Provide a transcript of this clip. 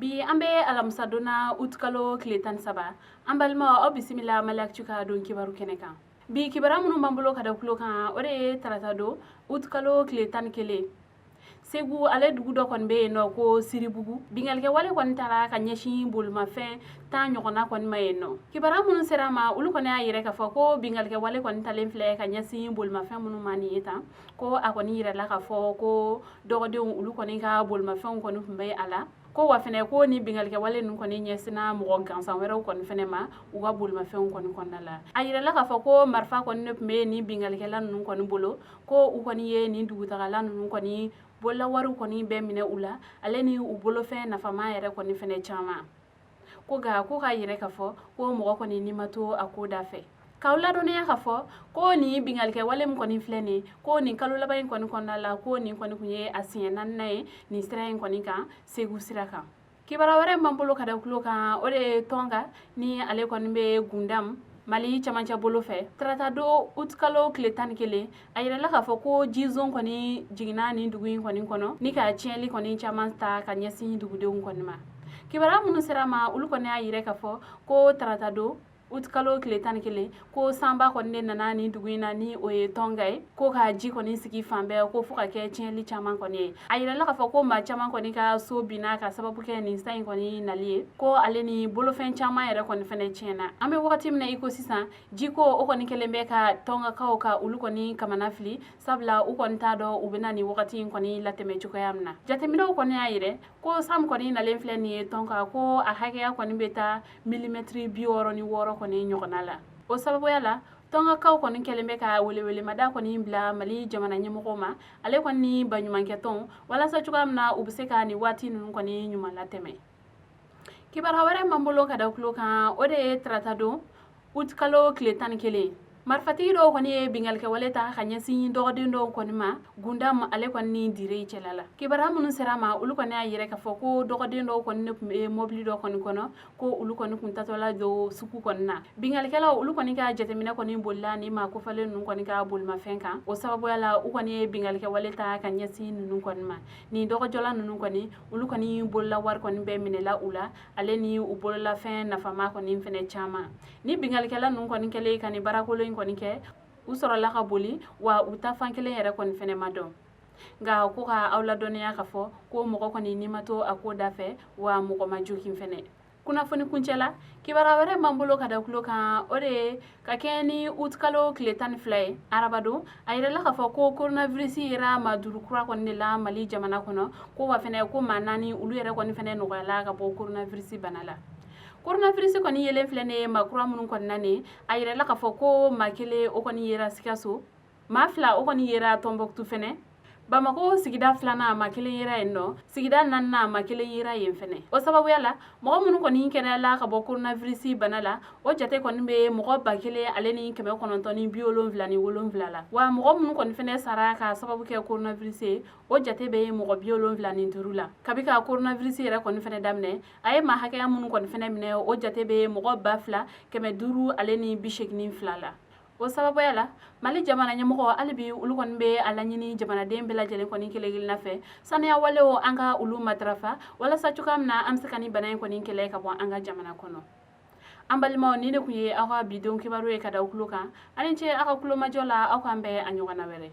bi ambe alamsa dona utkalo kletan saba ambalma o bisimila malak chuka don kibaru keneka bi kibara munu mambulo kada kulo kan ore tarata do utkalo kletan kele segu ale dugu do kon be no ko siribugu bingal ke wale kon tara ka nyeshi bulma fe ta nyogona kon mayeno kibara munu serama ulu kon ayire ka foko bingal ke wale kon talen fle ka nyeshi bulma fe munu mani eta ko akoni yire la ka foko dogode ulu kon ka bulma fe kon fumbe ala ko wa fene ko ni bingal ke wale nun koni nyesina mo gansan wera kon fene ma uga bulma fe kon konnala ayire la ka foko marfa kon ne me ni bingal ke lan nun kon bolo ko u koni ye ni dugu tagala nun koni bola waru koni be mine ula aleni u bolo fe na fama yere koni fene chama ko ka yire ka fo ko mo koni ni mato akoda fe kawla do ne ya ka fo ko ni bingal ke wale m koni flene ko ni kalula bayin koni konnala ko ni koni kunye asien nan nay ni strain koni ka segu siraka kibara ware mambulo kada kulo ka ore tonga ni ale koni be gundam mali chamancha bolo fe trata do utkalo kletan kele ayira la ka fo ko jizon koni jigna ni dugu koni kono ni ka chieli koni chamanta ka nyasi dugu de koni ma kibara munu serama ulu koni ayire ka fo ko trata do utkalo kletan kele ko samba koni nana ni duguina ni oye tongay ko ka ji koni sigi fambe ko fuka ke chieli chaman koni ayira la ka fo ko ma chaman koni ka so bina ka sababu ke ni sain koni nalie ko aleni bolo fen chaman yere koni fene chena ambe wakati mna iko sisa jiko o koni kelembe ka tonga ka o ka ulu koni kamanafli sabla u koni tado ubena ni wakati koni lateme chuko yamna jatemino koni ayire ko sam koni nalen fle ni tonga ko a hake ya koni beta milimetri bioro ni woro koni nyokonala o sababu yala tonga kaw koni kelembe ka wele mada koni bla mali jamana nyemoko ma ale koni banyumanke ton wala sa chukamna ubse ka ni wati nun koni nyuma lateme kibar haware mambulo kada kulo kan ode tratado utkalo kletan kele marfati do koni bingal ke waleta khanya sin do do koni ma gundam ale koni dire chelala kibara munu serama ulu koni ayire ka foko do do koni mobili do koni kono ko ulu koni kuntatola do suku konna bingal ke la ulu koni ka jetemina koni bolla ni ma ko fale nun koni ka bolma fenka o sababu yala u koni bingal ke waleta khanya sin nun koni ma ni do jola nun koni ulu koni bolla war koni be minela ula ale ni u bolla fen na fama koni fene chama ni bingal ke la nun koni kele kani barakolo koni ke usoro la ka boli wa uta fankele yere koni fene madon nga ko ka awla doniya ka fo ko mo ko koni ni mato akoda fe wa mo ko majuki fene kuna foni kunchela kibara ware mambulo kada kulo ka ore ka keni utkalo kletan fly arabado ayre la ka fo ko coronavirus ira maduru kura koni la mali jamana kono ko wa fene ko manani ulu yere koni fene no la ka bo coronavirus banala coronavirus koni yele flene makura munun koni nane ayire la ka fo ko makele o koni yera sikaso mafla o koni yera Tombouctou fene Bamako sigida flana makele yera enno sigida nanna makele yera yen fene o sababu yala mo munun koni kene la ka bo coronavirus banala o jate koni be mo bakele aleni keme konontoni biolon vlani wolon vlala wa mo munun koni fene sara ka sababu ke coronavirus o jate be mo biolon vlani turula kabika coronavirus yera koni fene damne ay ma hakaya munun koni fene mine o jate be mo bafla keme duru aleni bishekni flala o sababu yala mali jamana nyamoko alibi ulu kon be alanyini jamana dembe la jelen koni kelegil nafe sanya wale o anga ulu matrafa wala sa chukamna amsakani banay koni kele ka bo anga jamana kono ambalima ni ne kuye awa bidon kibaru e kada ukuluka aninche aka kulo majola akambe anyogana were